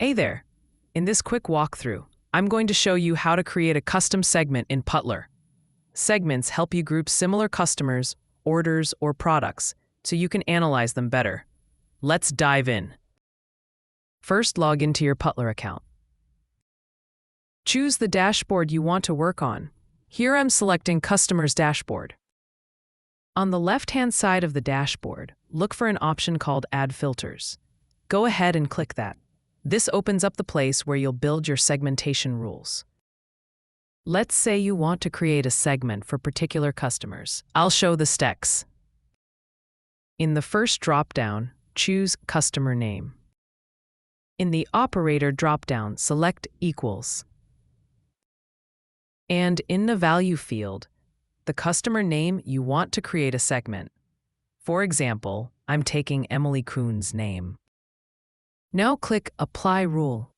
Hey there! In this quick walkthrough, I'm going to show you how to create a custom segment in Putler. Segments help you group similar customers, orders, or products so you can analyze them better. Let's dive in. First, log into your Putler account. Choose the dashboard you want to work on. Here I'm selecting Customers Dashboard. On the left-hand side of the dashboard, look for an option called Add Filters. Go ahead and click that. This opens up the place where you'll build your segmentation rules. Let's say you want to create a segment for particular customers. I'll show the steps. In the first drop-down, choose Customer Name. In the Operator drop-down, select Equals. And in the Value field, the customer name you want to create a segment. For example, I'm taking Emily Kuhn's name. Now click Apply Rule.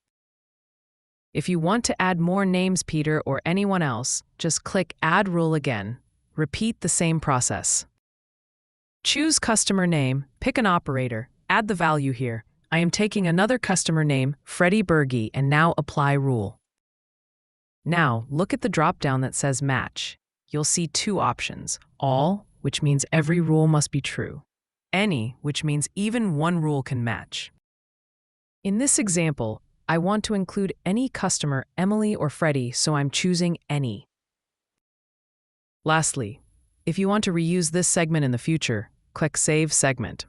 If you want to add more names, Peter or anyone else, just click Add Rule again. Repeat the same process. Choose Customer Name, pick an operator, add the value here. I am taking another customer name, Freddie Berge, and now Apply Rule. Now, look at the drop-down that says Match. You'll see two options: All, which means every rule must be true; Any, which means even one rule can match. In this example, I want to include any customer, Emily or Freddie, so I'm choosing Any. Lastly, if you want to reuse this segment in the future, click Save Segment.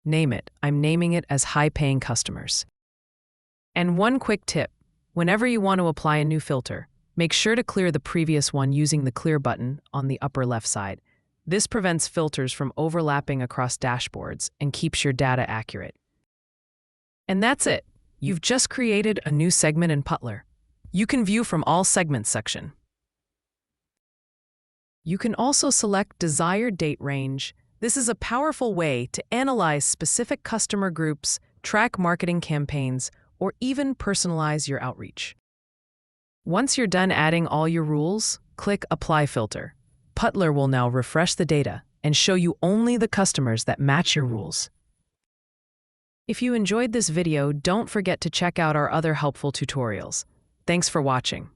Name it. I'm naming it as High-Paying Customers. And one quick tip: whenever you want to apply a new filter, make sure to clear the previous one using the Clear button on the upper left side. This prevents filters from overlapping across dashboards and keeps your data accurate. And that's it. You've just created a new segment in Putler. You can view from All Segments section. You can also select Desired Date Range. This is a powerful way to analyze specific customer groups, track marketing campaigns, or even personalize your outreach. Once you're done adding all your rules, click Apply Filter. Putler will now refresh the data and show you only the customers that match your rules. If you enjoyed this video, don't forget to check out our other helpful tutorials. Thanks for watching.